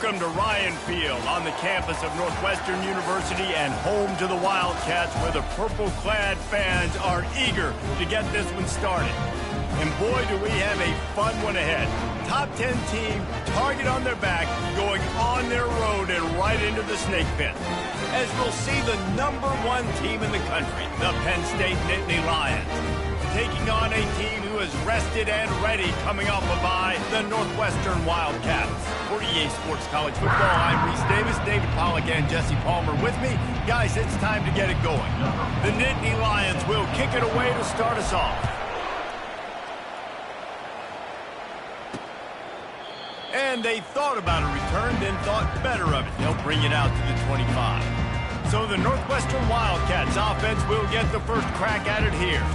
Welcome to Ryan Field on the campus of Northwestern University and home to the Wildcats, where the purple-clad fans are eager to get this one started. And boy, do we have a fun one ahead. Top 10 team, target on their back, going on their road and right into the snake pit. As we'll see the #1 team in the country, the Penn State Nittany Lions, taking on a team who is rested and ready coming off a bye, the Northwestern Wildcats. For EA Sports College Football, I'm Reese Davis, David Pollack, and Jesse Palmer with me. Guys, it's time to get it going. The Nittany Lions will kick it away to start us off. And they thought about a return, then thought better of it. They'll bring it out to the 25. So the Northwestern Wildcats offense will get the first crack at it here.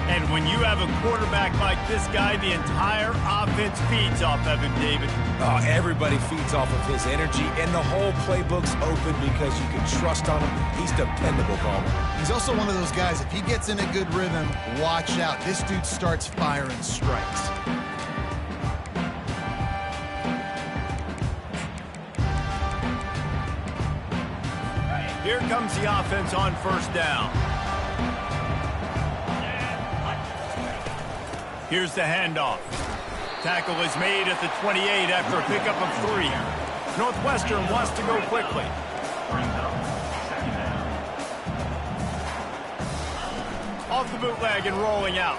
And when you have a quarterback like this guy, the entire offense feeds off of him, David. Oh, everybody feeds off of his energy, and the whole playbook's open because you can trust on him. He's dependable, Palmer. He's also one of those guys, if he gets in a good rhythm, watch out. This dude starts firing strikes. Here comes the offense on first down. Here's the handoff. Tackle is made at the 28 after a pickup of 3. Northwestern wants to go quickly. Off the bootleg and rolling out.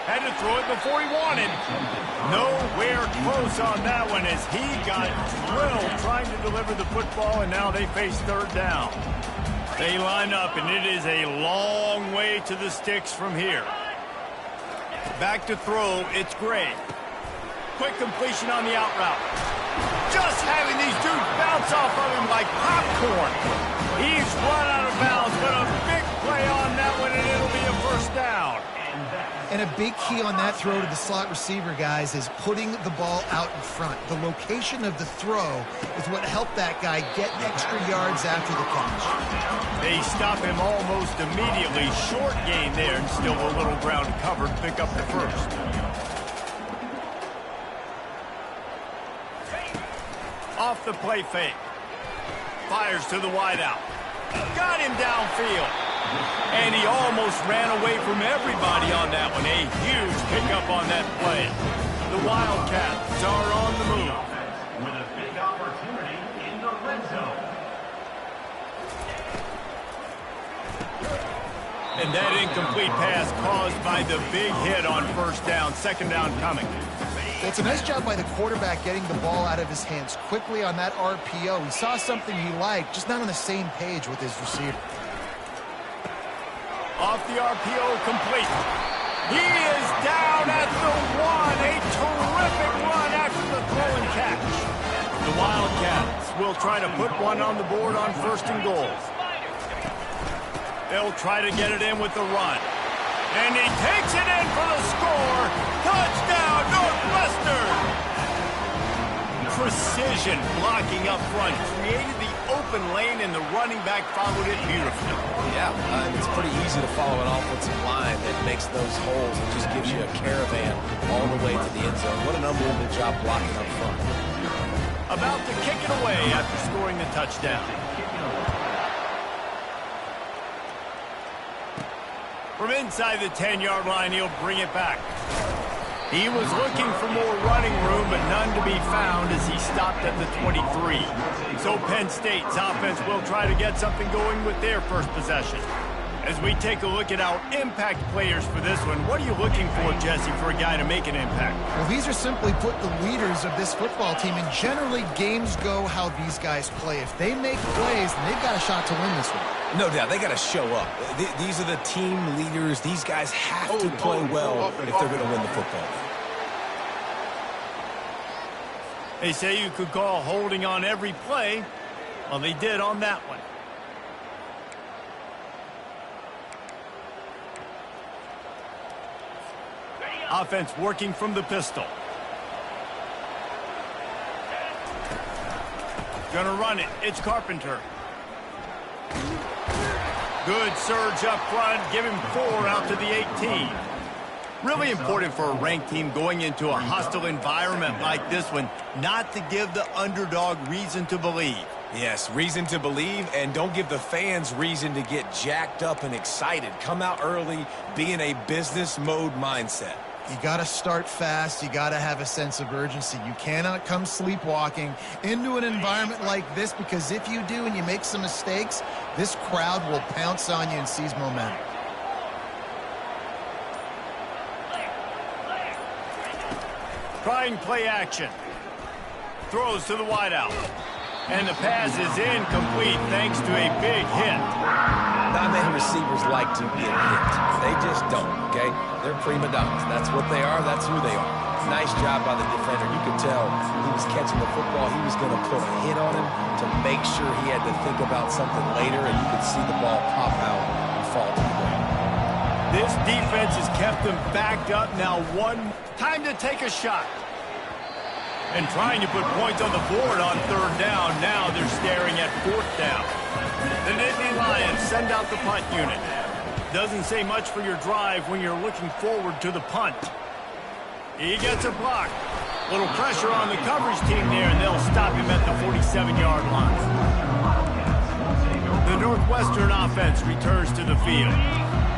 Had to throw it before he wanted. Nowhere close on that one as he got drilled trying to deliver the football, and now they face third down. They line up, and it is a long way to the sticks from here. Back to throw, it's Gray. Quick completion on the out route. Just having these dudes bounce off of him like popcorn. He's run out of bounds, but a big play on that one, and it'll be a first down. And a big key on that throw to the slot receiver, guys, is putting the ball out in front. The location of the throw is what helped that guy get extra yards after the catch. They stop him almost immediately. Short gain there, and still a little ground covered. Pick up the first. Off the play fake. Fires to the wideout. Got him downfield. And he almost ran away from everybody on that one. A huge pickup on that play. The Wildcats are on the move. With a big opportunity in the red zone. And that incomplete pass caused by the big hit on first down. Second down coming. Well, it's a nice job by the quarterback getting the ball out of his hands quickly on that RPO. He saw something he liked, just not on the same page with his receiver. Off the RPO, complete. He is down at the 1. A terrific run after the throw and catch. The Wildcats will try to put one on the board on first and goal. They'll try to get it in with the run. And he takes it in for the score. Touchdown, Northwestern! Precision blocking up front. Created the open lane, and the running back followed it beautifully. Yeah, it's pretty easy to follow an offensive line that makes those holes and just gives you a caravan all the way to the end zone. What an unbelievable job blocking up front. About to kick it away after scoring the touchdown. From inside the 10-yard line, he'll bring it back. He was looking for more running room, but none to be found as he stopped at the 23. So Penn State's offense will try to get something going with their first possession. As we take a look at our impact players for this one, what are you looking for, Jesse, for a guy to make an impact? Well, these are simply put the leaders of this football team, and generally games go how these guys play. If they make plays, then they've got a shot to win this one. No doubt, they got to show up. These are the team leaders. These guys have to play well if they're going to win the football. They say you could call holding on every play. Well, they did on that one. Offense working from the pistol. Gonna run it. It's Carpenter. Good surge up front. Give him 4 out to the 18. Really important for a ranked team going into a hostile environment like this one, not to give the underdog reason to believe. Yes, reason to believe, and don't give the fans reason to get jacked up and excited. Come out early, be in a business mode mindset. You got to start fast. You got to have a sense of urgency. You cannot come sleepwalking into an environment like this, because if you do and you make some mistakes, this crowd will pounce on you and seize momentum. Trying play action. Throws to the wideout. And the pass is incomplete thanks to a big hit. Not many receivers like to get hit. They just don't, okay? They're prima donnas. That's what they are. That's who they are. Nice job by the defender. You could tell he was catching the football. He was going to put a hit on him to make sure he had to think about something later, and you could see the ball pop out and fall to the ground. This defense has kept them backed up. Now time to take a shot. And trying to put points on the board on third down. Now they're staring at fourth down. The Nittany Lions send out the punt unit. Doesn't say much for your drive when you're looking forward to the punt. He gets a block. Little pressure on the coverage team there, and they'll stop him at the 47-yard line. The Northwestern offense returns to the field.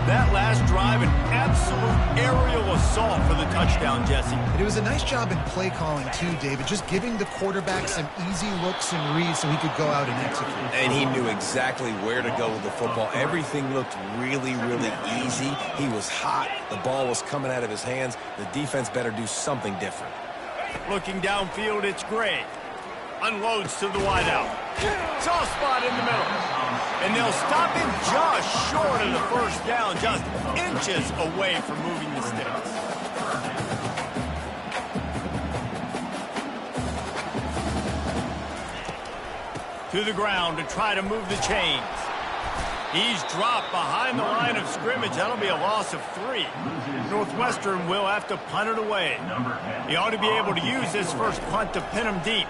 That last drive, an absolute aerial assault for the touchdown, Jesse. It was a nice job in play calling, too, David, just giving the quarterback some easy looks and reads so he could go out and execute. And he knew exactly where to go with the football. Everything looked really, really easy. He was hot. The ball was coming out of his hands. The defense better do something different. Looking downfield, it's Gray. Unloads to the wideout. Soft spot in the middle. And they'll stop him just short of the first down, just inches away from moving the sticks. To the ground to try to move the chains. He's dropped behind the line of scrimmage. That'll be a loss of 3. Northwestern will have to punt it away. He ought to be able to use this first punt to pin him deep.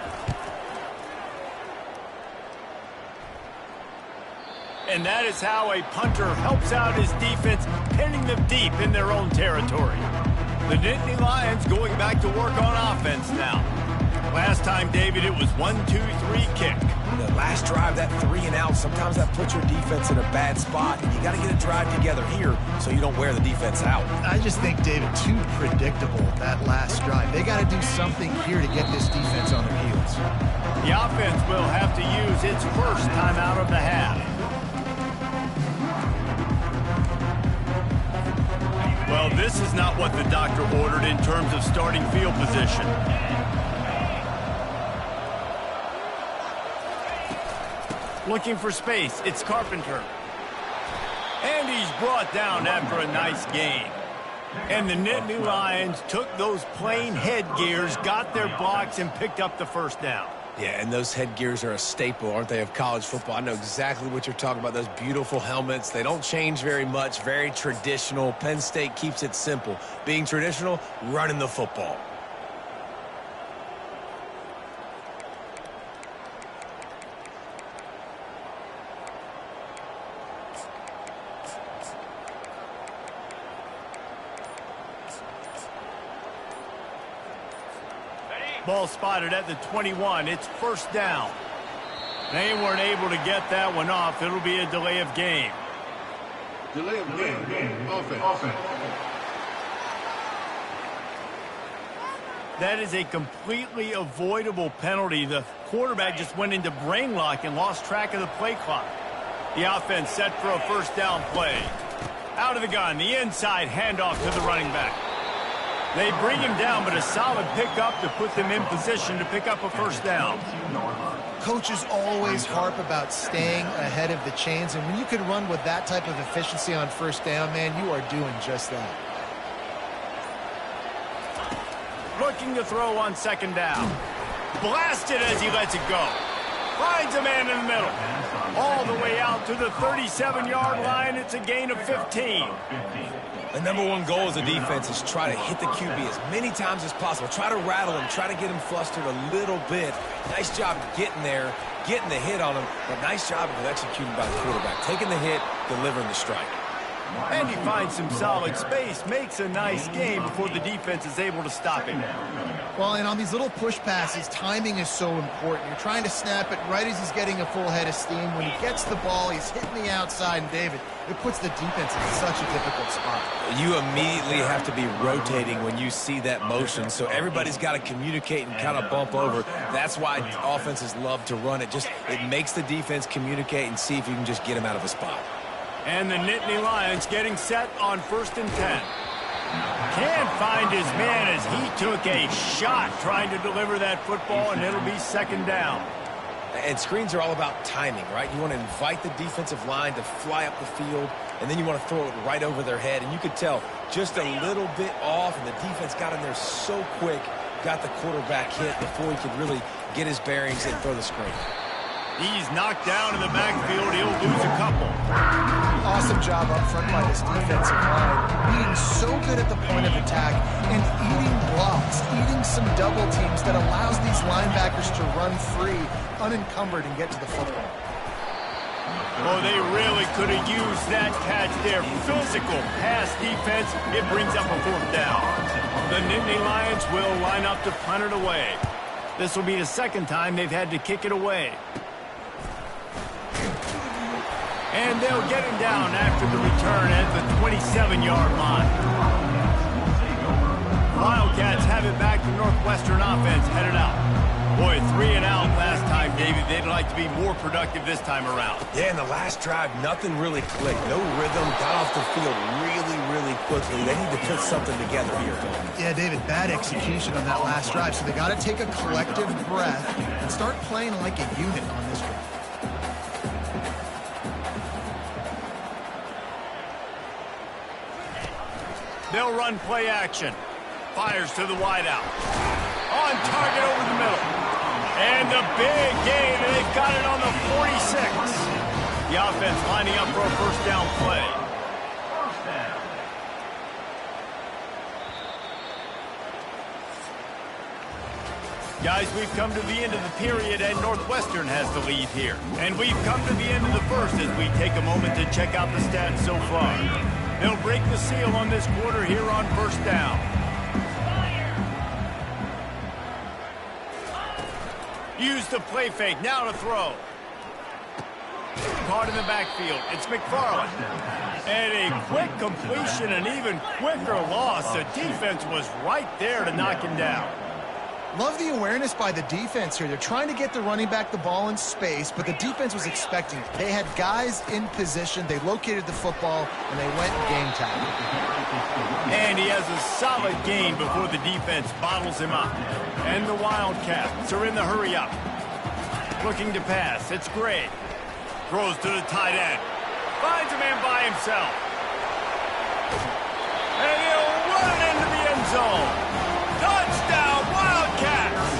And that is how a punter helps out his defense, pinning them deep in their own territory. The Nittany Lions going back to work on offense now. Last time, David, it was 1-2-3 kick. The last drive, that 3 and out, sometimes that puts your defense in a bad spot. And you got to get a drive together here so you don't wear the defense out. I just think, David, too predictable, that last drive. They got to do something here to get this defense on their heels. The offense will have to use its first time out of the half. Well, this is not what the doctor ordered in terms of starting field position. Looking for space, it's Carpenter. And he's brought down after a nice gain. And the Nittany Lions took those plain headgears, got their blocks, and picked up the first down. Yeah, and those headgears are a staple, aren't they, of college football? I know exactly what you're talking about, those beautiful helmets. They don't change very much, very traditional. Penn State keeps it simple. Being traditional, running the football. Ball spotted at the 21. It's first down. They weren't able to get that one off. It'll be a delay of game. Delay of game. Offense. That is a completely avoidable penalty. The quarterback just went into brain lock and lost track of the play clock. The offense set for a first down play. Out of the gun, the inside handoff to the running back. They bring him down, but a solid pickup to put them in position to pick up a first down. Coaches always harp about staying ahead of the chains, and when you can run with that type of efficiency on first down, man, you are doing just that. Looking to throw on second down. Blasted as he lets it go. Finds a man in the middle. All the way out to the 37-yard line. It's a gain of 15. The number one goal as a defense is try to hit the QB as many times as possible. Try to rattle him, try to get him flustered a little bit. Nice job getting there, getting the hit on him, but nice job of executing by the quarterback. Taking the hit, delivering the strike. And he finds some solid space, makes a nice game before the defense is able to stop him. Well, and on these little push passes, timing is so important. You're trying to snap it right as he's getting a full head of steam. When he gets the ball, he's hitting the outside, and David, it puts the defense in such a difficult spot. You immediately have to be rotating when you see that motion, so everybody's got to communicate and kind of bump over. That's why offenses love to run it. It makes the defense communicate and see if you can just get him out of a spot. And the Nittany Lions getting set on 1st and 10. Can't find his man as he took a shot trying to deliver that football, and it'll be 2nd down. And screens are all about timing, right? You want to invite the defensive line to fly up the field, and then you want to throw it right over their head. And you could tell just a little bit off, and the defense got in there so quick, got the quarterback hit before he could really get his bearings and throw the screen. He's knocked down in the backfield. He'll lose a couple. Awesome job up front by this defensive line. Being so good at the point of attack and eating blocks, eating some double teams that allows these linebackers to run free, unencumbered, and get to the football. Oh, they really could have used that catch there. Physical pass defense. It brings up a 4th down. The Nittany Lions will line up to punt it away. This will be the 2nd time they've had to kick it away. And they'll get him down after the return at the 27-yard line. Wildcats have it back. The Northwestern offense headed out. Boy, 3 and out last time, David. They'd like to be more productive this time around. Yeah, in the last drive, nothing really clicked. No rhythm, got off the field really, really quickly. They need to put something together here. Yeah, David, bad execution on that last drive, so they got to take a collective breath and start playing like a unit on this drive. They'll run play action. Fires to the wideout. On target over the middle. And the big gain. They've got it on the 46. The offense lining up for a 1st down play. Guys, we've come to the end of the period, and Northwestern has the lead here. And we've come to the end of the 1st as we take a moment to check out the stats so far. They'll break the seal on this quarter here on 1st down. Use the play fake, now to throw. Caught in the backfield, it's McFarland. And a quick completion, an even quicker loss. The defense was right there to knock him down. Love the awareness by the defense here. They're trying to get the running back the ball in space, but the defense was expecting it. They had guys in position. They located the football, and they went game time. And he has a solid gain before the defense bottles him up. And the Wildcats are in the hurry up. Looking to pass. It's Gray. Throws to the tight end. Finds a man by himself. And he'll run it into the end zone. Touchdown, Wildcats!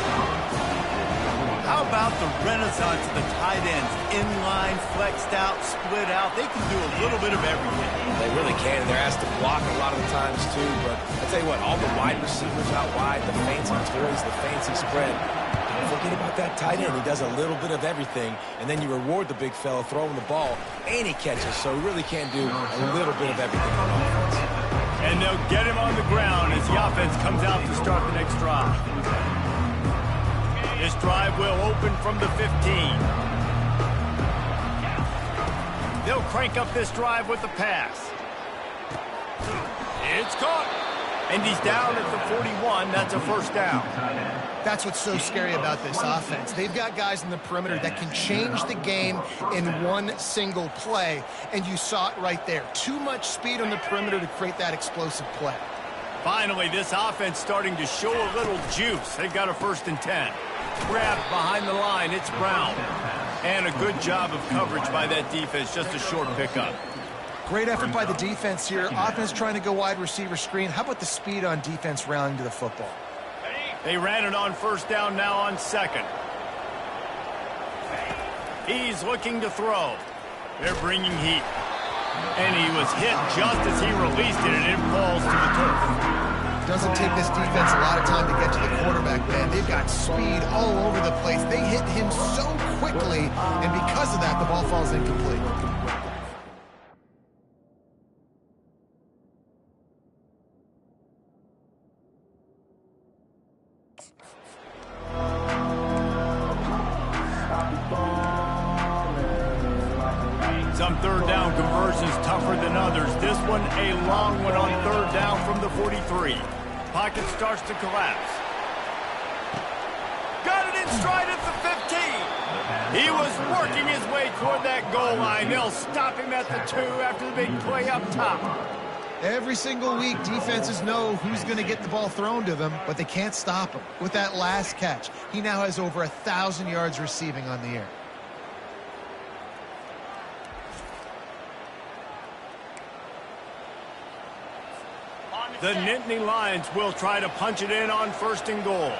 How about the renaissance of the tight ends? Inline, flexed out, split out. They can do a little bit of everything. They really can, and they're asked to block a lot of the times, too. But I tell you what, all the wide receivers out wide, the fancy toys, the fancy spread, don't forget about that tight end. He does a little bit of everything, and then you reward the big fella throwing the ball, and he catches, so he really can do a little bit of everything on offense. And they'll get him on the ground as the offense comes out to start the next drive. This drive will open from the 15. They'll crank up this drive with the pass. It's caught. And he's down at the 41. That's a 1st down. That's what's so scary about this offense. They've got guys in the perimeter that can change the game in one single play, and you saw it right there. Too much speed on the perimeter to create that explosive play. Finally, this offense starting to show a little juice. They've got a 1st and 10. Grabbed behind the line, it's Brown. And a good job of coverage by that defense, just a short pickup. Great effort by the defense here. Offense trying to go wide receiver screen. How about the speed on defense rounding to the football? They ran it on 1st down, now on 2nd. He's looking to throw. They're bringing heat. And he was hit just as he released it, and it falls to the turf. Doesn't take this defense a lot of time to get to the quarterback, man. They've got speed all over the place. They hit him so quickly, and because of that, the ball falls incomplete. Some third down conversions tougher than others. This one a long one on third down from the 43. Pocket starts to collapse. Got it in stride at the 15. He was working his way toward that goal line. They'll stop him at the 2 after the big play up top. Every single week, defenses know who's going to get the ball thrown to them, but they can't stop him. With that last catch, he now has over 1,000 yards receiving on the air. The Nittany Lions will try to punch it in on 1st and goal.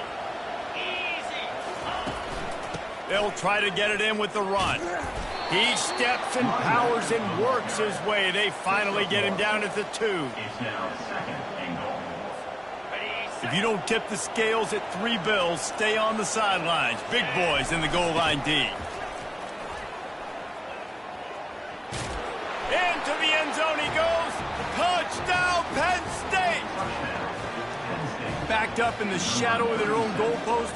They'll try to get it in with the run. He steps and powers and works his way. They finally get him down at the 2. If you don't tip the scales at 3 bills, stay on the sidelines. Big boys in the goal line D. Into the end zone he goes. Touchdown, Penn State! Backed up in the shadow of their own goalpost,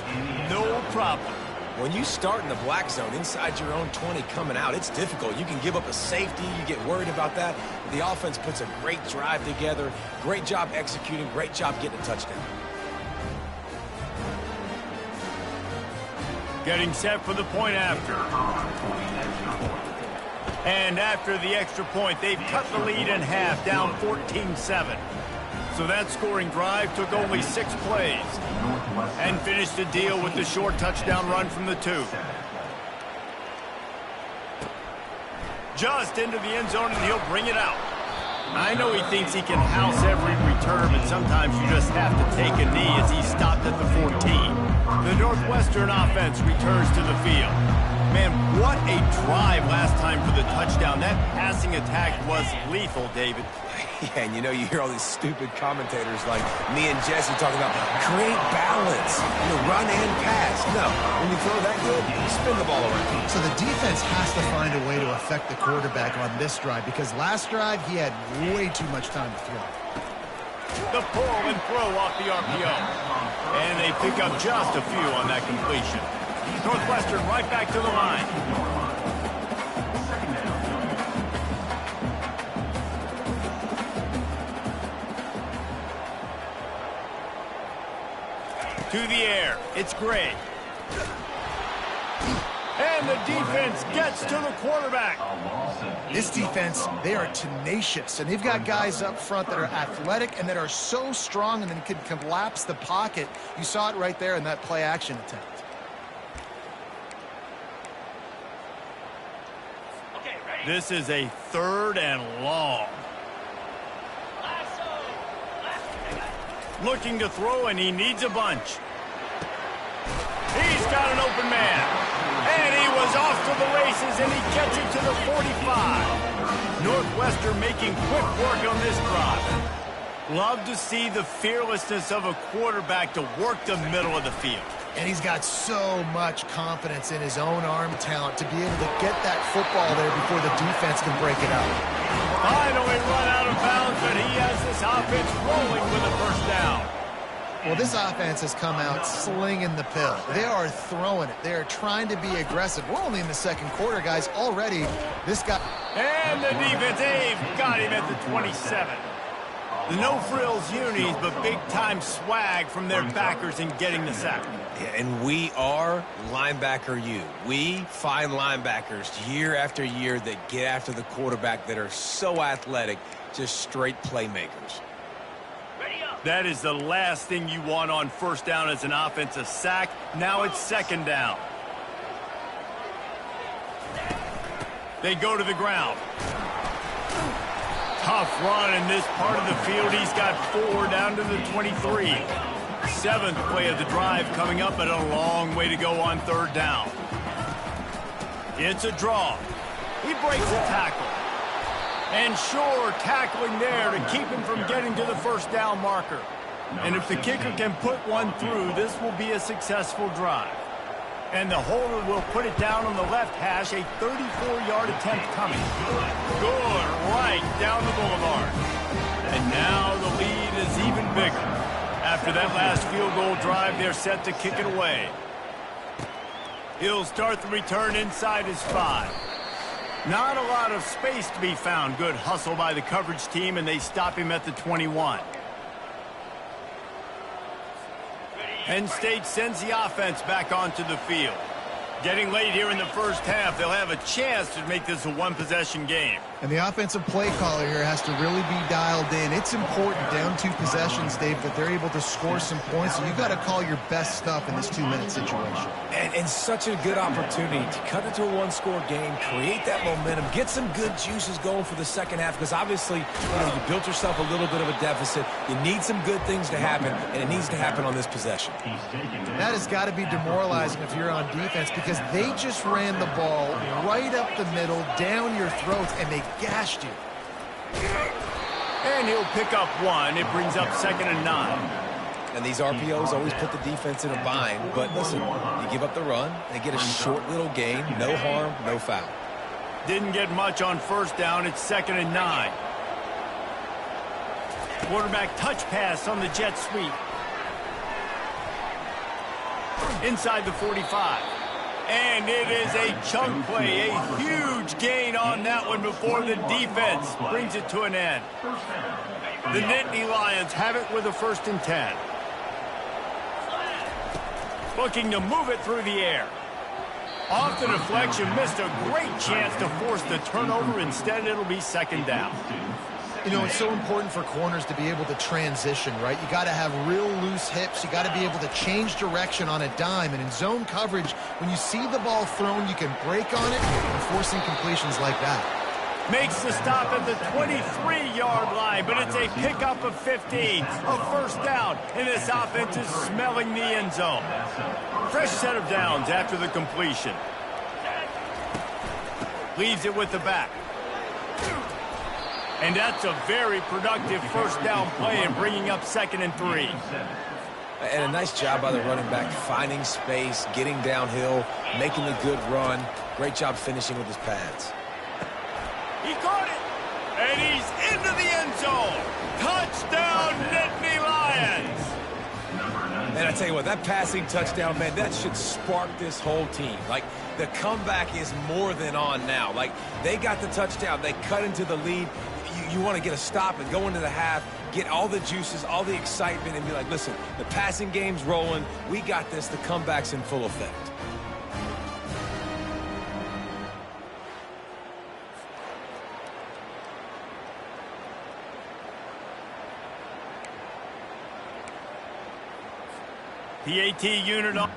no problem. When you start in the black zone inside your own 20 coming out, it's difficult. You can give up a safety. You get worried about that. The offense puts a great drive together. Great job executing. Great job getting a touchdown. Getting set for the point after. And after the extra point, they've cut the lead in half, down 14-7. So that scoring drive took only 6 plays and finished the deal with the short touchdown run from the 2. Just into the end zone, and he'll bring it out. I know he thinks he can house every return, but sometimes you just have to take a knee as he stopped at the 14. The Northwestern offense returns to the field. Man, what a drive last time for the touchdown. That passing attack was lethal, David. Yeah, and you know, you hear all these stupid commentators like me and Jesse talking about create balance, run and pass. No, when you throw that good, you spin the ball around. So the defense has to find a way to affect the quarterback on this drive, because last drive he had way too much time to throw. The pull and throw off the RPO. And they pick up just a few on that completion. Northwestern right back to the line. To the air, it's Gray. And the defense gets to the quarterback. This defense, they are tenacious, and they've got guys up front that are athletic and that are so strong and then can collapse the pocket. You saw it right there in that play action attempt. This is a 3rd and long. Looking to throw, and he needs a bunch. He's got an open man. And he was off to the races, and he gets it to the 45. Northwestern making quick work on this drive. Love to see the fearlessness of a quarterback to work the middle of the field. And he's got so much confidence in his own arm talent to be able to get that football there before the defense can break it up. Finally run out of bounds, but he has this offense rolling with a 1st down. Well, this offense has come out slinging the pill. They are throwing it. They are trying to be aggressive. We're only in the 2nd quarter, guys. Already, this guy... And the defense, they've got him at the 27. The no-frills unis, but big-time swag from their backers in getting the sack. Yeah, and we are linebacker U. We find linebackers year after year that get after the quarterback that are so athletic, just straight playmakers. That is the last thing you want on 1st down as an offensive sack. Now it's 2nd down. They go to the ground. Tough run in this part of the field. He's got 4 down to the 23. 7th play of the drive coming up, but a long way to go on 3rd down. It's a draw. He breaks a tackle. And sure, tackling there to keep him from getting to the 1st down marker. And if the kicker can put one through, this will be a successful drive. And the holder will put it down on the left hash, a 34-yard attempt coming. Good, right down the boulevard. And now the lead is even bigger. After that last field goal drive, they're set to kick it away. He'll start the return inside his 5. Not a lot of space to be found. Good hustle by the coverage team, and they stop him at the 21. Penn State sends the offense back onto the field. Getting late here in the first half, they'll have a chance to make this a one-possession game. And the offensive play caller here has to really be dialed in. It's important down 2 possessions, Dave, that they're able to score some points. And you've got to call your best stuff in this 2-minute situation. And such a good opportunity to cut into a one-score game, create that momentum, get some good juices going for the second half. Because obviously, you built yourself a little bit of a deficit. You need some good things to happen, and it needs to happen on this possession. That has got to be demoralizing if you're on defense, because they just ran the ball right up the middle, down your throats, and they gashed you. And he'll pick up 1. It brings up 2nd and 9. And these RPOs always put the defense in a bind. But listen, you give up the run, they get a short little gain, no harm, no foul. Didn't get much on first down. It's 2nd and 9. Quarterback touch pass on the jet sweep. Inside the 45. And it is a chunk play, a huge gain on that one before the defense brings it to an end. The Nittany Lions have it with a 1st and 10. Looking to move it through the air. Off the deflection, missed a great chance to force the turnover. Instead, it'll be 2nd down. You know, it's so important for corners to be able to transition, right? You got to have real loose hips. You got to be able to change direction on a dime. And in zone coverage, when you see the ball thrown, you can break on it and force incompletions like that. Makes the stop at the 23-yard line, but it's a pickup of 15, a 1st down, and this offense is smelling the end zone. Fresh set of downs after the completion. Leaves it with the back. And that's a very productive 1st down play and bringing up 2nd and 3. And a nice job by the running back, finding space, getting downhill, making a good run. Great job finishing with his pads. He caught it, and he's into the end zone. Touchdown, Nittany Lions. And I tell you what, that passing touchdown, man, that should spark this whole team. Like, the comeback is more than on now. Like, they got the touchdown. They cut into the lead. You want to get a stop and go into the half, get all the juices, all the excitement, and be like, listen, the passing game's rolling. We got this. The comeback's in full effect. PAT unit on.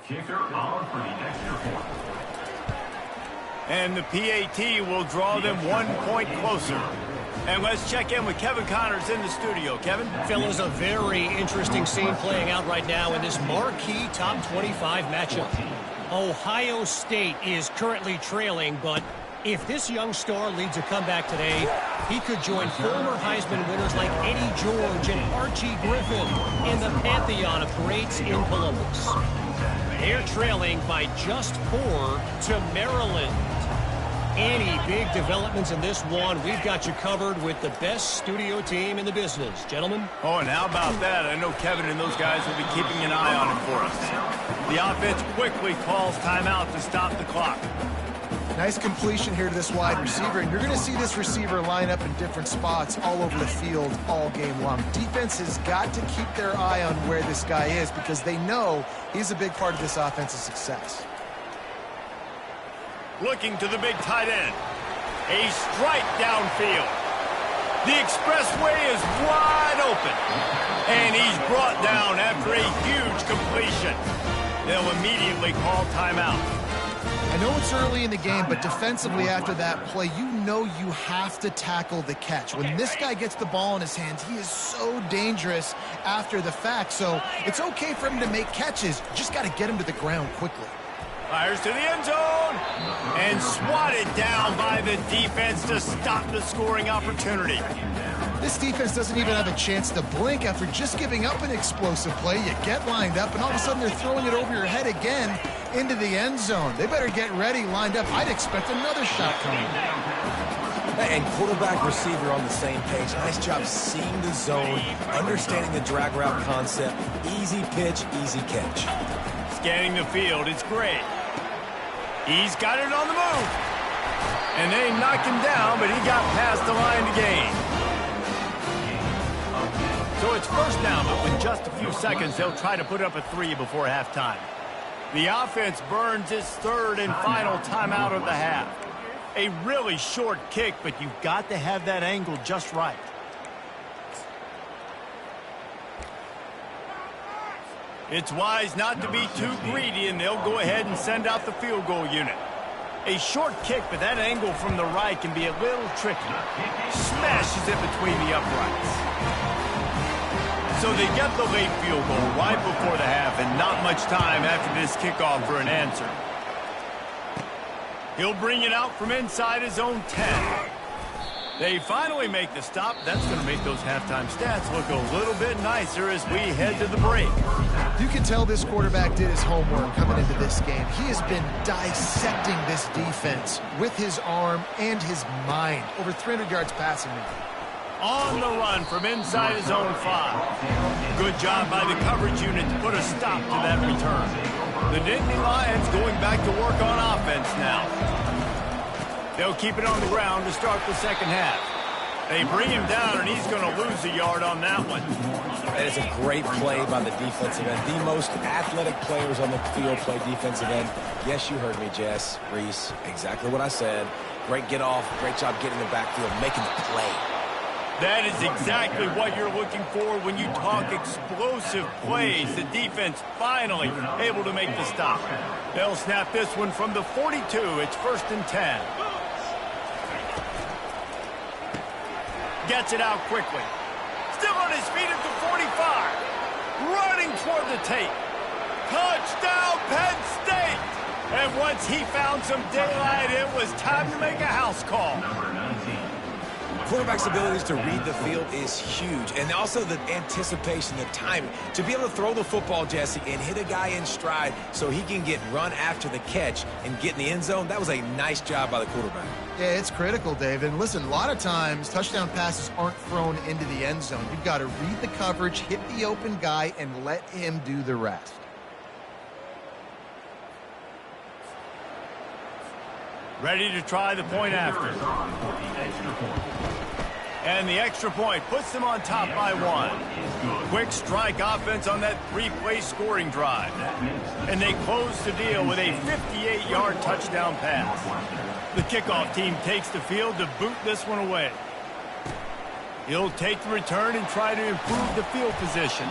Kicker on for the extra point. And the PAT will draw them 1 point closer. And let's check in with Kevin Connors in the studio. Kevin? Fellas, a very interesting scene playing out right now in this marquee top 25 matchup. Ohio State is currently trailing, but if this young star leads a comeback today, he could join former Heisman winners like Eddie George and Archie Griffin in the pantheon of greats in Columbus. They're trailing by just 4 to Maryland. Any big developments in this one, we've got you covered with the best studio team in the business. Gentlemen? Oh, and how about that? I know Kevin and those guys will be keeping an eye on him for us. The offense quickly calls timeout to stop the clock. Nice completion here to this wide receiver, and you're going to see this receiver line up in different spots all over the field all game long. Defense has got to keep their eye on where this guy is because they know he's a big part of this offense's success. Looking to the big tight end. A strike downfield. The expressway is wide open. And he's brought down after a huge completion. They'll immediately call timeout. I know it's early in the game, but defensively after that play, you know you have to tackle the catch. When this guy gets the ball in his hands, he is so dangerous after the fact. So it's okay for him to make catches. You just got to get him to the ground quickly. Fires to the end zone and swatted down by the defense to stop the scoring opportunity. This defense doesn't even have a chance to blink after just giving up an explosive play. You get lined up, and all of a sudden they're throwing it over your head again. into the end zone. They better get ready, lined up. I'd expect another shot coming. And quarterback, receiver on the same page. Nice job seeing the zone, understanding the drag route concept. Easy pitch, easy catch. Scanning the field, it's great. He's got it on the move. And they knocked him down, but he got past the line to gain. So it's first down, but with just a few seconds, they'll try to put up a 3 before halftime. The offense burns its third and final timeout of the half. A really short kick, but you've got to have that angle just right. It's wise not to be too greedy, and they'll go ahead and send out the field goal unit. A short kick, but that angle from the right can be a little tricky. Smashes it between the uprights. So they get the late field goal right before the half, and not much time after this kickoff for an answer. He'll bring it out from inside his own 10. They finally make the stop. That's going to make those halftime stats look a little bit nicer as we head to the break. You can tell this quarterback did his homework coming into this game. He has been dissecting this defense with his arm and his mind. Over 300 yards passing me. On the run from inside his own 5. Good job by the coverage unit to put a stop to that return. The Nittany Lions going back to work on offense now. They'll keep it on the ground to start the second half. They bring him down, and he's going to lose a yard on that one. That is a great play by the defensive end. The most athletic players on the field play defensive end. Yes, you heard me, Jess, Reese. Exactly what I said. Great get off. Great job getting in the backfield, making the play. That is exactly what you're looking for when you talk explosive plays. The defense finally able to make the stop. They'll snap this one from the 42. It's 1st and 10. Gets it out quickly. Still on his feet at the 45. Running toward the tape. Touchdown, Penn State! And once he found some daylight, it was time to make a house call. Quarterback's abilities to read the field is huge, and also the anticipation, the timing. To be able to throw the football, Jesse, and hit a guy in stride so he can get run after the catch and get in the end zone, that was a nice job by the quarterback. Yeah, it's critical, David. And listen, a lot of times touchdown passes aren't thrown into the end zone. You've got to read the coverage, hit the open guy, and let him do the rest. Ready to try the point after. And the extra point puts them on top by 1. Quick strike offense on that 3-play scoring drive. And they close the deal with a 58-yard touchdown pass. The kickoff team takes the field to boot this one away. He'll take the return and try to improve the field position.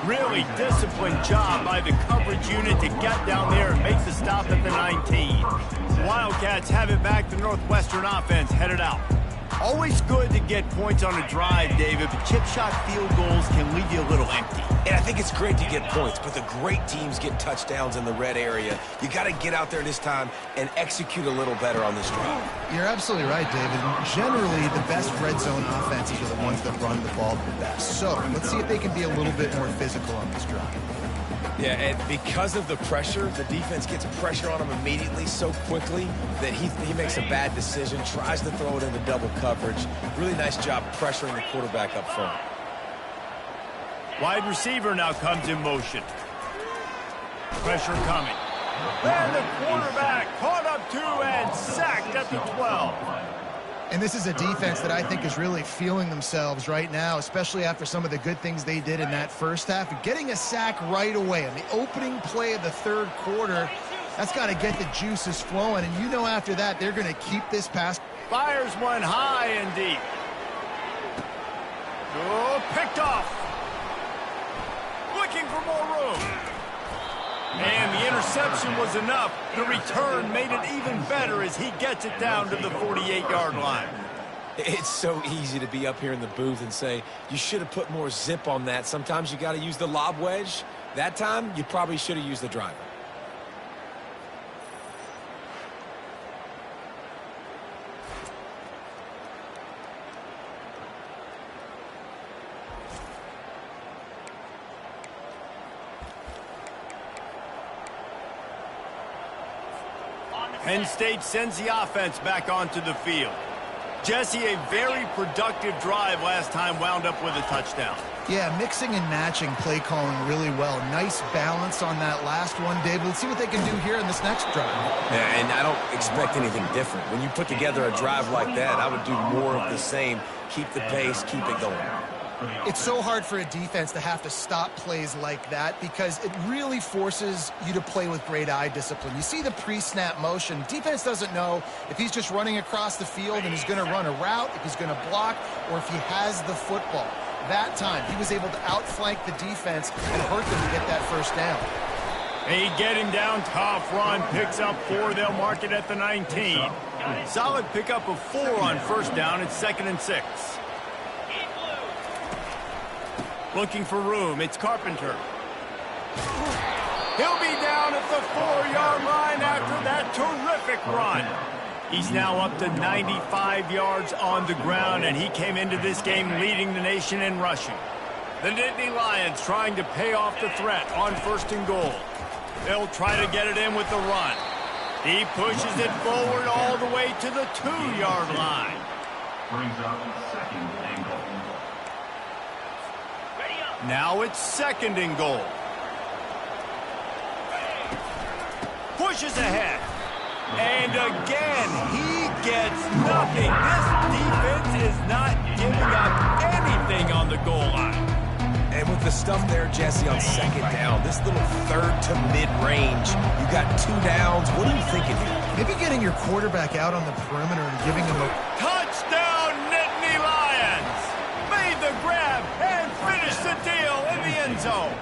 Really disciplined job by the coverage unit to get down there and make the stop at the 19. Wildcats have it back. The Northwestern offense headed out. Always good to get points on a drive, David, but chip shot field goals can leave you a little empty. And I think it's great to get points, but the great teams get touchdowns in the red area. You got to get out there this time and execute a little better on this drive. You're absolutely right, David. Generally, the best red zone offenses are the ones that run the ball the best. So let's see if they can be a little bit more physical on this drive. Yeah, and because of the pressure, the defense gets pressure on him immediately so quickly that he makes a bad decision, tries to throw it into double coverage. Really nice job pressuring the quarterback up front. Wide receiver now comes in motion. Pressure coming. And the quarterback caught up 2 and sacked at the 12. And this is a defense that I think is really feeling themselves right now, especially after some of the good things they did in that first half. Getting a sack right away on the opening play of the third quarter, that's got to get the juices flowing. And you know after that, they're going to keep this pass. Fires one high and deep. Oh, picked off. Looking for more room. And the interception was enough. The return made it even better as he gets it down to the 48-yard line. It's so easy to be up here in the booth and say, you should have put more zip on that. Sometimes you got to use the lob wedge. That time, you probably should have used the driver. Penn State sends the offense back onto the field. Jesse, a very productive drive last time wound up with a touchdown. Yeah, mixing and matching play calling really well. Nice balance on that last one, David. Let's see what they can do here in this next drive. Yeah, and I don't expect anything different. When you put together a drive like that, I would do more of the same. Keep the pace, keep it going. It's so hard for a defense to have to stop plays like that because it really forces you to play with great eye discipline. You see the pre-snap motion. Defense doesn't know if he's just running across the field and he's going to run a route, if he's going to block, or if he has the football. That time, he was able to outflank the defense and hurt them to get that first down. They get him down, tough run, picks up 4. They'll mark it at the 19. Solid pickup of 4 on first down. It's 2nd and 6. Looking for room. It's Carpenter. He'll be down at the 4-yard line after that terrific run. He's now up to 95 yards on the ground, and he came into this game leading the nation in rushing. The Nittany Lions trying to pay off the threat on 1st and goal. They'll try to get it in with the run. He pushes it forward all the way to the 2-yard line. Brings up 2nd and goal. Now it's 2nd and goal. Pushes ahead. And again, he gets nothing. This defense is not giving up anything on the goal line. And with the stuff there, Jesse, on 2nd down, this little 3rd to mid-range, you got 2 downs. What are you thinking here? Maybe getting your quarterback out on the perimeter and giving him a... Touchdown, Nittany Lions! Made the grab and finished the deal in the end zone.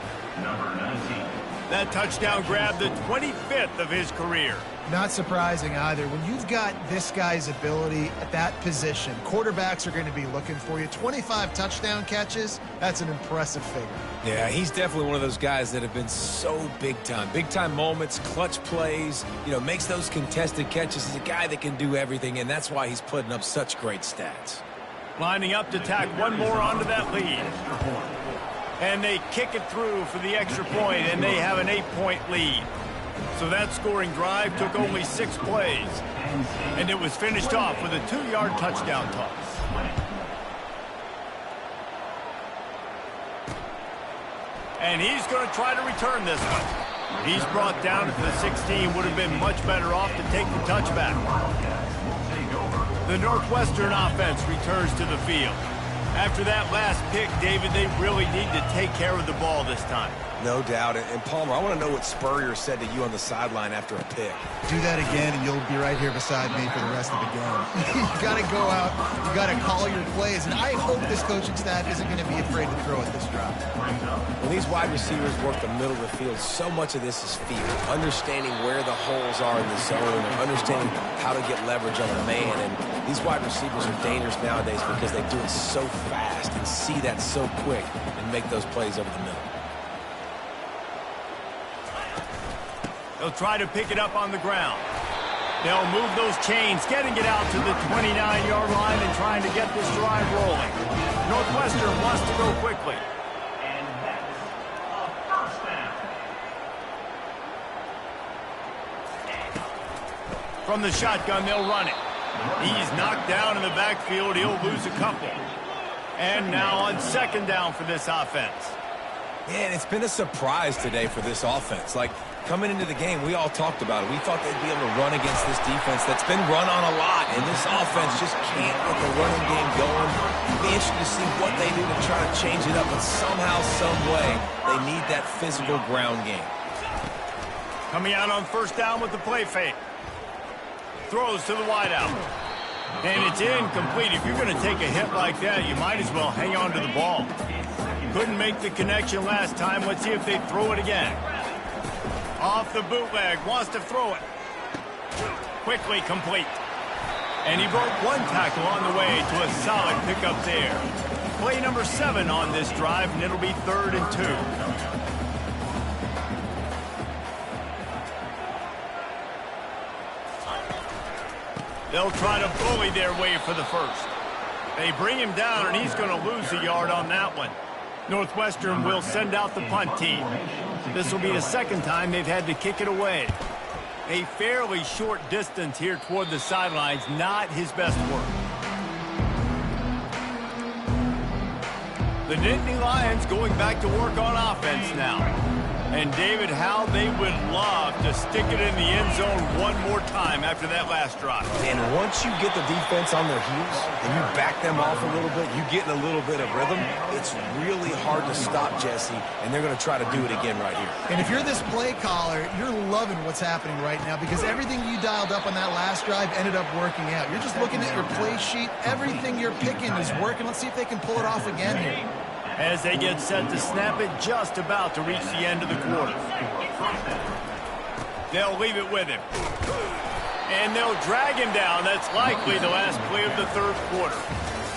Number 19. That touchdown grabbed the 25th of his career. Not surprising either. When you've got this guy's ability at that position, quarterbacks are going to be looking for you. 25 touchdown catches, that's an impressive figure. Yeah, he's definitely one of those guys that have been so big time. Big time moments, clutch plays, makes those contested catches. He's a guy that can do everything, and that's why he's putting up such great stats. Lining up to tack one more onto that lead. And they kick it through for the extra point, and they have an 8-point lead. So that scoring drive took only 6 plays, and it was finished off with a 2-yard touchdown toss. And he's going to try to return this one. He's brought down at the 16, would have been much better off to take the touchback. The Northwestern offense returns to the field. After that last pick, David, they really need to take care of the ball this time. No doubt. And Palmer, I want to know what Spurrier said to you on the sideline after a pick. Do that again, and you'll be right here beside me for the rest of the game. You got to go out. You got to call your plays, and I hope this coaching staff isn't going to be afraid to throw at this drive. When these wide receivers work the middle of the field, so much of this is feel. Understanding where the holes are in the zone, and understanding how to get leverage on a man. And these wide receivers are dangerous nowadays because they do it so fast and see that so quick and make those plays over the middle. They'll try to pick it up on the ground. They'll move those chains, getting it out to the 29-yard line and trying to get this drive rolling. Northwestern wants to go quickly. And that's a first down. From the shotgun, they'll run it. He's knocked down in the backfield. He'll lose a couple. And now on 2nd down for this offense. Yeah, and it's been a surprise today for this offense. Like, coming into the game, we all talked about it. We thought they'd be able to run against this defense that's been run on a lot, and this offense just can't get the running game going. It'd be interesting to see what they do to try to change it up, but somehow, some way, they need that physical ground game. Coming out on 1st down with the play fake. Throws to the wideout. And it's incomplete. If you're going to take a hit like that, you might as well hang on to the ball. Couldn't make the connection last time. Let's see if they throw it again. Off the bootleg, wants to throw it. Quickly complete. And he broke one tackle on the way to a solid pickup there. Play number 7 on this drive, and it'll be 3rd and 2. They'll try to bully their way for the first. They bring him down, and he's going to lose a yard on that one. Northwestern will send out the punt team. This will be the 2nd time they've had to kick it away. A fairly short distance here toward the sidelines, not his best work. The Nittany Lions going back to work on offense now. And David, how they would love to stick it in the end zone one more time after that last drive. And once you get the defense on their heels and you back them off a little bit, you get in a little bit of rhythm, it's really hard to stop, Jesse, and they're going to try to do it again right here. And if you're this play caller, you're loving what's happening right now because everything you dialed up on that last drive ended up working out. You're just looking at your play sheet. Everything you're picking is working. Let's see if they can pull it off again here. As they get set to snap it, just about to reach the end of the quarter. They'll leave it with him. And they'll drag him down. That's likely the last play of the third quarter.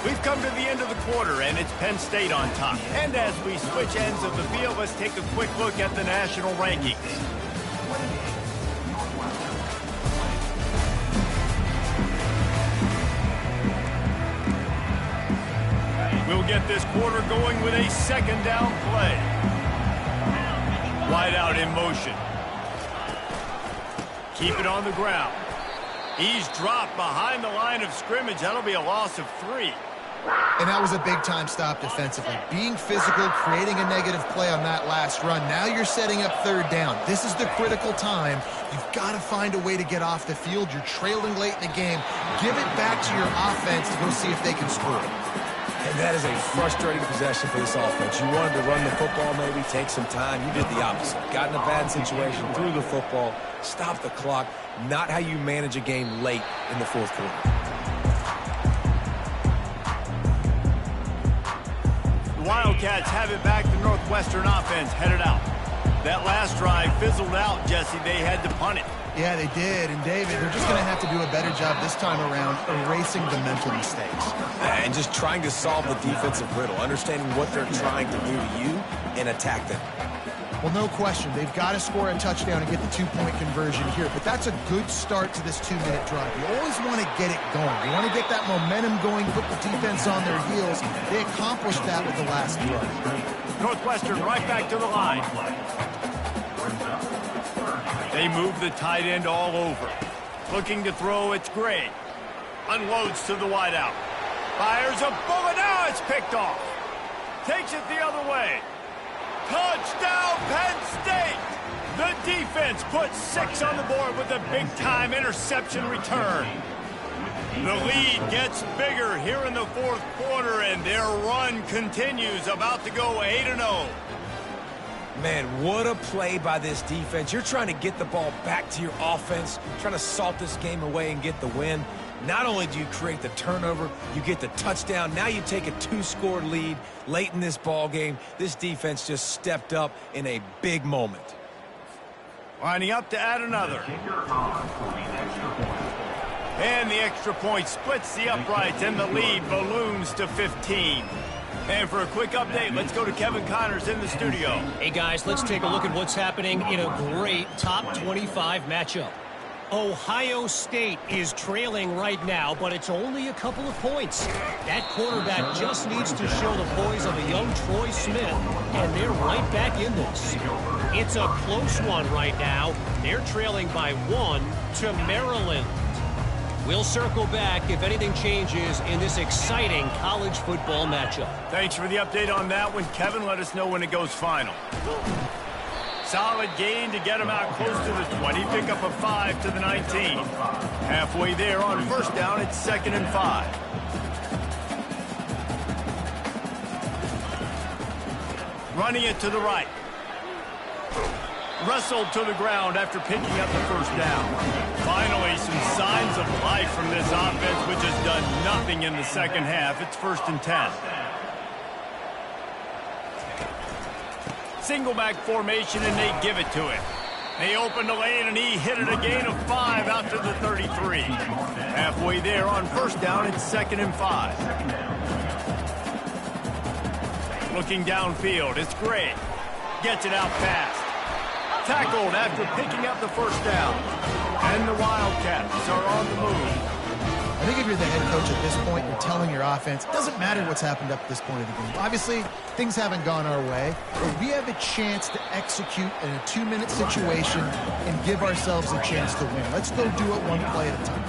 We've come to the end of the quarter, and it's Penn State on top. And as we switch ends of the field, let's take a quick look at the national rankings. We'll get this quarter going with a second down play. Wide out in motion. Keep it on the ground. He's dropped behind the line of scrimmage. That'll be a loss of 3. And that was a big-time stop defensively. Being physical, creating a negative play on that last run. Now you're setting up third down. This is the critical time. You've got to find a way to get off the field. You're trailing late in the game. Give it back to your offense to go see if they can score. And that is a frustrating possession for this offense. You wanted to run the football, maybe take some time. You did the opposite. Got in a bad situation, threw the football, stopped the clock. Not how you manage a game late in the fourth quarter. The Wildcats have it back. The Northwestern offense headed out. That last drive fizzled out, Jesse. They had to punt it. Yeah, they did. And, David, they're just going to have to do a better job this time around erasing the mental mistakes. And just trying to solve the defensive riddle, understanding what they're trying to do to you and attack them. Well, no question. They've got to score a touchdown and get the two-point conversion here. But that's a good start to this 2-minute drive. You always want to get it going. You want to get that momentum going, put the defense on their heels. They accomplished that with the last drive. Northwestern right back to the line. They move the tight end all over. Looking to throw, it's Gray. Unloads to the wideout. Fires a bullet. Now it's picked off. Takes it the other way. Touchdown, Penn State! The defense puts 6 on the board with a big-time interception return. The lead gets bigger here in the fourth quarter, and their run continues, about to go 8-0. Man, what a play by this defense. You're trying to get the ball back to your offense, trying to salt this game away and get the win. Not only do you create the turnover, you get the touchdown. Now you take a 2-score lead late in this ball game. This defense just stepped up in a big moment. Lining up to add another. And the extra point splits the uprights, and the lead balloons to 15. And for a quick update, let's go to Kevin Connors in the studio. Hey, guys, let's take a look at what's happening in a great top 25 matchup. Ohio State is trailing right now, but it's only a couple of points. That quarterback just needs to show the poise of a young Troy Smith, and they're right back in this. It's a close one right now. They're trailing by 1 to Maryland. We'll circle back if anything changes in this exciting college football matchup. Thanks for the update on that one, Kevin. Let us know when it goes final. Solid gain to get him out close to the 20. Pick up a 5 to the 19. Halfway there on first down, it's 2nd and 5. Running it to the right. Wrestled to the ground after picking up the first down. Finally, some signs of life from this offense, which has done nothing in the second half. It's 1st and 10. Single back formation, and they give it to him. They open the lane, and he hit it a gain of 5 out to the 33. Halfway there on first down, it's 2nd and 5. Looking downfield, it's Gray. Gets it out fast. Tackled after picking up the first down. And the Wildcats are on the move. And think if you're the head coach at this point, you're telling your offense, it doesn't matter what's happened up to this point of the game. Obviously, things haven't gone our way, but we have a chance to execute in a 2-minute situation and give ourselves a chance to win. Let's go do it one play at a time.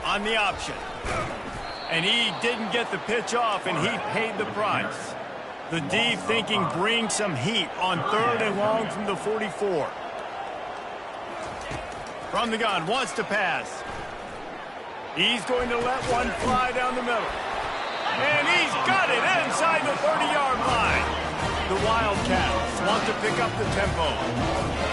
On the option. And he didn't get the pitch off, and he paid the price. The D thinking bring some heat on 3rd and long from the 44. From the gun, wants to pass. He's going to let one fly down the middle. And he's got it inside the 30-yard line. The Wildcats want to pick up the tempo.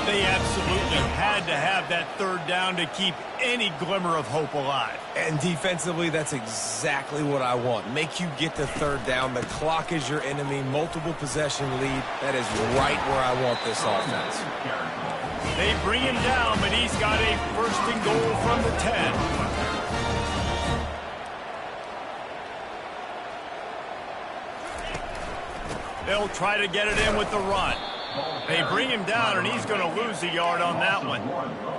They absolutely had to have that 3rd down to keep any glimmer of hope alive. And defensively, that's exactly what I want. Make you get to 3rd down. The clock is your enemy. Multiple possession lead. That is right where I want this offense. They bring him down, but he's got a 1st and goal from the 10. They'll try to get it in with the run. They bring him down, and he's going to lose a yard on that one.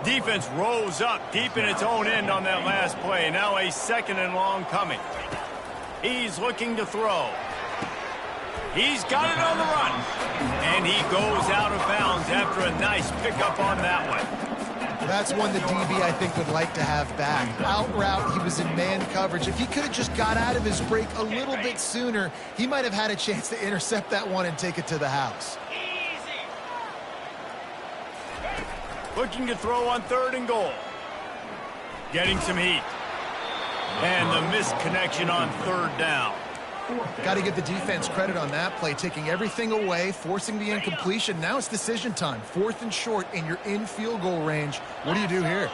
Defense rose up deep in its own end on that last play. Now a 2nd and long coming. He's looking to throw. He's got it on the run. And he goes out of bounds after a nice pickup on that one. That's one the DB, I think, would like to have back. Out route, he was in man coverage. If he could have just got out of his break a little bit sooner, he might have had a chance to intercept that one and take it to the house. Looking to throw on 3rd and goal. Getting some heat. And the missed connection on 3rd down. Got to give the defense credit on that play, taking everything away, forcing the incompletion. Now it's decision time. 4th and short, and you're in field goal range. What do you do here?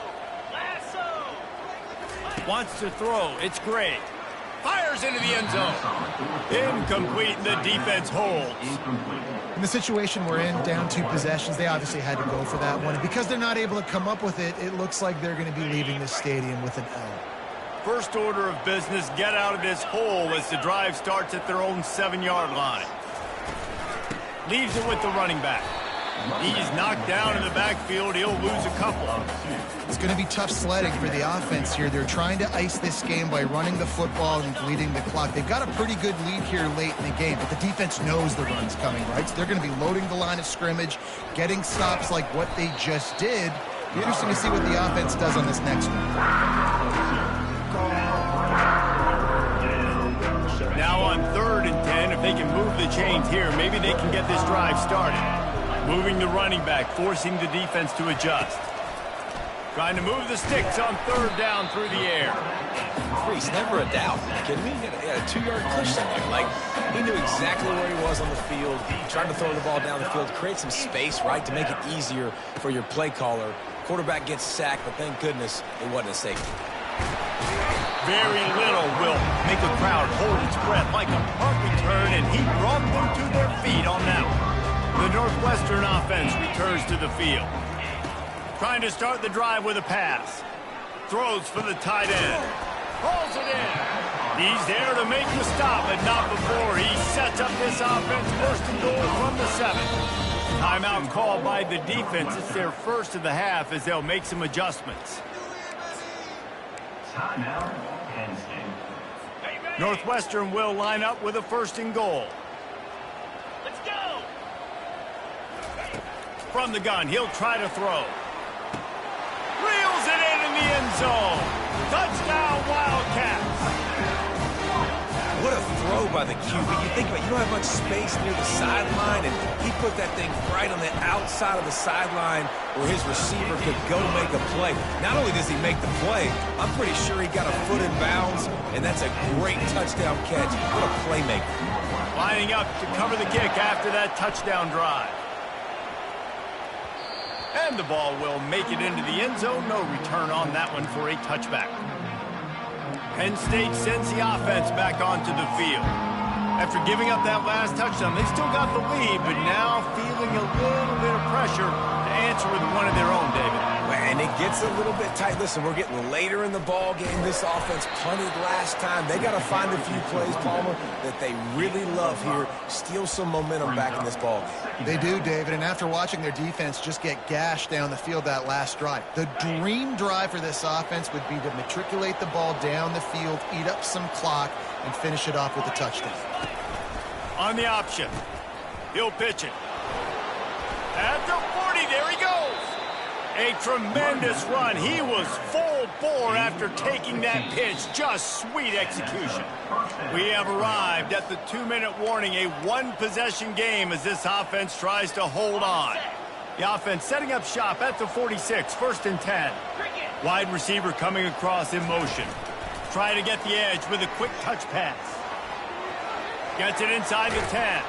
Wants to throw. It's great. Fires into the end zone. Incomplete. The defense holds. In the situation we're in, down 2 possessions, they obviously had to go for that one. And because they're not able to come up with it, it looks like they're going to be leaving this stadium with an L. First order of business, get out of this hole as the drive starts at their own 7-yard line. Leaves it with the running back. He's knocked down in the backfield. He'll lose a couple. It's going to be tough sledding for the offense here. They're trying to ice this game by running the football and bleeding the clock. They've got a pretty good lead here late in the game, but the defense knows the run's coming, right? So they're going to be loading the line of scrimmage, getting stops like what they just did. It'll be interesting to see what the offense does on this next one. Now on 3rd and 10, if they can move the chains here, maybe they can get this drive started. Moving the running back, forcing the defense to adjust. Trying to move the sticks on 3rd down through the air. Reese, never a doubt. Are you kidding me? He had a 2-yard cushion there. Like, he knew exactly where he was on the field. Trying to throw the ball down the field, create some space, right, to make it easier for your play caller. Quarterback gets sacked, but thank goodness it wasn't a safety. Very little will make a crowd hold its breath like a punt return, and he brought them to their feet on that one. The Northwestern offense returns to the field. Trying to start the drive with a pass. Throws for the tight end. Pulls it in. He's there to make the stop, but not before he sets up this offense 1st and goal from the 7. Timeout called by the defense. It's their first of the half as they'll make some adjustments. Timeout, Penn State. Northwestern will line up with a 1st and goal. Let's go! From the gun, he'll try to throw. Reels it in the end zone. Touchdown, Wildcats. What a throw by the QB. You think about it, you don't have much space near the sideline, and he put that thing right on the outside of the sideline where his receiver could go make a play. Not only does he make the play, I'm pretty sure he got a foot in bounds, and that's a great touchdown catch. What a playmaker. Lining up to cover the kick after that touchdown drive. And the ball will make it into the end zone. No return on that one for a touchback. Penn State sends the offense back onto the field. After giving up that last touchdown, they still got the lead, but now feeling a little bit of pressure to answer with one of their own, David. Well, and it gets a little bit tight. Listen, we're getting later in the ball game. This offense punted last time. They got to find a few plays, Palmer, that they really love here. Steal some momentum back in this ball game. They do, David, and after watching their defense just get gashed down the field that last drive, the dream drive for this offense would be to matriculate the ball down the field, eat up some clock, and finish it off with a touchdown. On the option, he'll pitch it. At the 40, there he goes. A tremendous run. He was full bore after taking that pitch. Just sweet execution. We have arrived at the 2-minute warning, a one-possession game as this offense tries to hold on. The offense setting up shop at the 46, 1st and 10. Wide receiver coming across in motion. Trying to get the edge with a quick touch pass. Gets it inside the 10.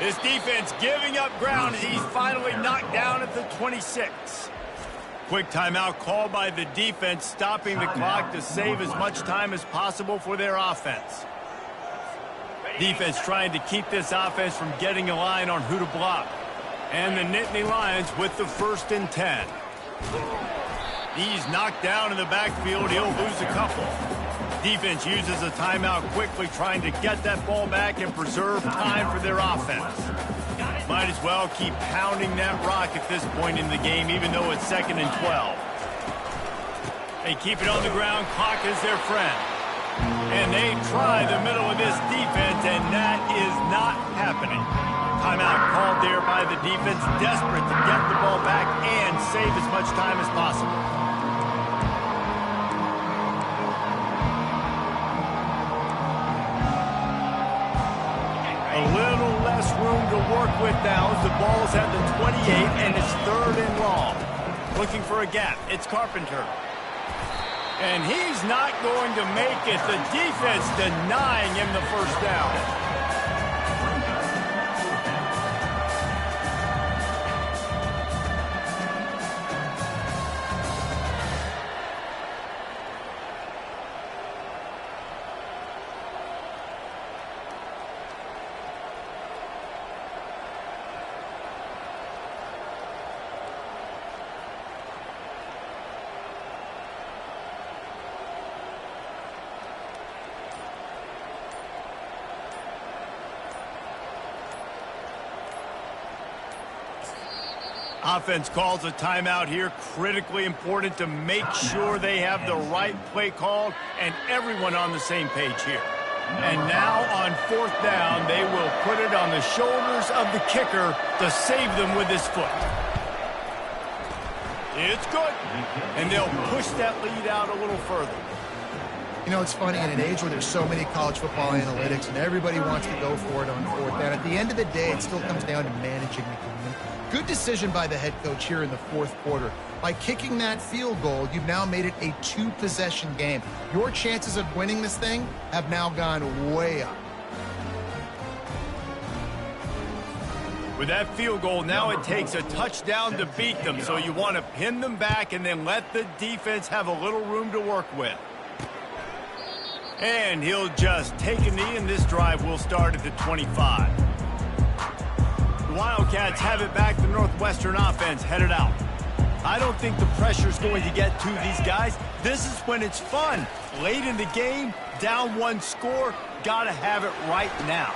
His defense giving up ground as he's finally knocked down at the 26. Quick timeout called by the defense, stopping the clock to save as much time as possible for their offense. Defense trying to keep this offense from getting a line on who to block. And the Nittany Lions with the 1st and 10. He's knocked down in the backfield. He'll lose a couple. Defense uses a timeout quickly, trying to get that ball back and preserve time for their offense. Might as well keep pounding that rock at this point in the game, even though it's 2nd and 12. They keep it on the ground. Clock is their friend. And they try the middle of this defense, and that is not happening. Timeout called there by the defense, desperate to get the ball back and save as much time as possible. A little less room to work with now as the ball's at the 28 and it's 3rd and long. Looking for a gap. It's Carpenter. And he's not going to make it. The defense denying him the 1st down. Offense calls a timeout here. Critically important to make sure they have the right play called and everyone on the same page here. And now on 4th down, they will put it on the shoulders of the kicker to save them with his foot. It's good. And they'll push that lead out a little further. You know, it's funny, in an age where there's so many college football analytics and everybody wants to go for it on 4th down, at the end of the day, it still comes down to managing the game. Good decision by the head coach here in the 4th quarter. By kicking that field goal, you've now made it a 2-possession game. Your chances of winning this thing have now gone way up. With that field goal, now it takes a touchdown to beat them, so you want to pin them back and then let the defense have a little room to work with. And he'll just take a knee, and this drive will start at the 25. The Wildcats have it back. The Northwestern offense headed out. I don't think the pressure's going to get to these guys. This is when it's fun. Late in the game, down 1 score, got to have it right now.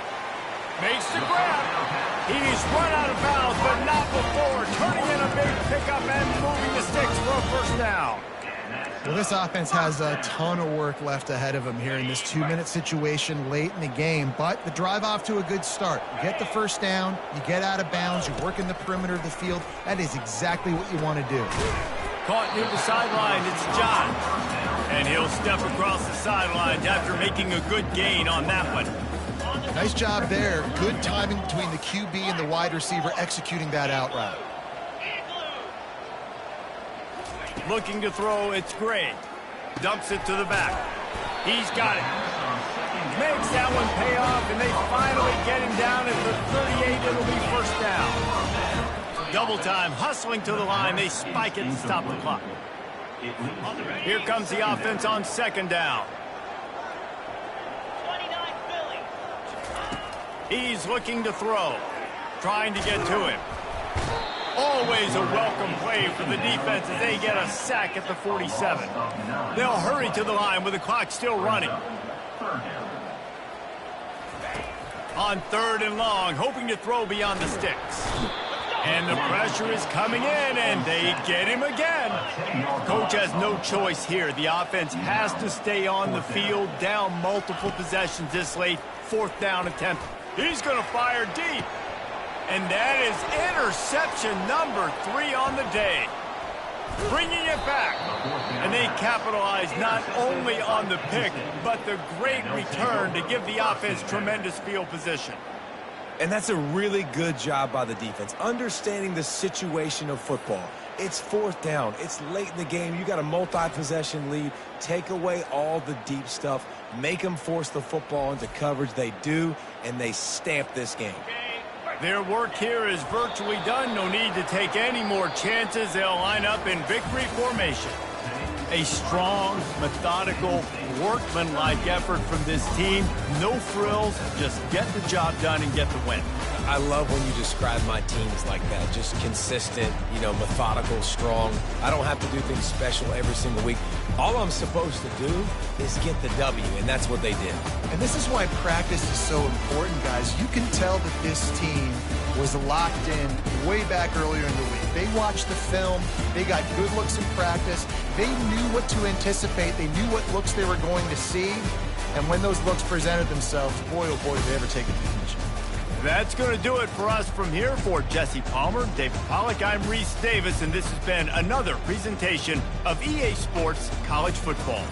Makes the grab. He's run out of bounds, but not before. Turning in a big pickup and moving the sticks for a 1st down. Well, this offense has a ton of work left ahead of them here in this 2-minute situation late in the game, but the drive off to a good start. You get the 1st down, you get out of bounds, you work in the perimeter of the field. That is exactly what you want to do. Caught near the sideline, it's John. And he'll step across the sidelines after making a good gain on that one. Nice job there. Good timing between the QB and the wide receiver executing that out route. Looking to throw, it's Gray. Dumps it to the back. He's got it. Makes that one pay off, and they finally get him down at the 38. It'll be 1st down. Double time, hustling to the line. They spike it and stop the clock. Here comes the offense on 2nd down. He's looking to throw. Trying to get to him. Always a welcome play for the defense as they get a sack at the 47. They'll hurry to the line with the clock still running. On 3rd and long, hoping to throw beyond the sticks. And the pressure is coming in, and they get him again. Coach has no choice here. The offense has to stay on the field, down multiple possessions this late. 4th down attempt. He's going to fire deep. And that is interception number 3 on the day. Bringing it back. And they capitalize not only on the pick, but the great return to give the offense tremendous field position. And that's a really good job by the defense, understanding the situation of football. It's 4th down. It's late in the game. You got a multi-possession lead. Take away all the deep stuff. Make them force the football into coverage. They do, and they stamp this game. Their work here is virtually done. No need to take any more chances. They'll line up in victory formation. A strong, methodical, workmanlike effort from this team. No frills, just get the job done and get the win. I love when you describe my teams like that. Just consistent, methodical, strong. I don't have to do things special every single week. All I'm supposed to do is get the W, and that's what they did. And this is why practice is so important, guys. You can tell that this team was locked in way back earlier in the week. They watched the film. They got good looks in practice. They knew what to anticipate. They knew what looks they were going to see. And when those looks presented themselves, boy, oh boy, did they ever take advantage. That's going to do it for us from here. For Jesse Palmer, David Pollack, I'm Reese Davis, and this has been another presentation of EA Sports College Football.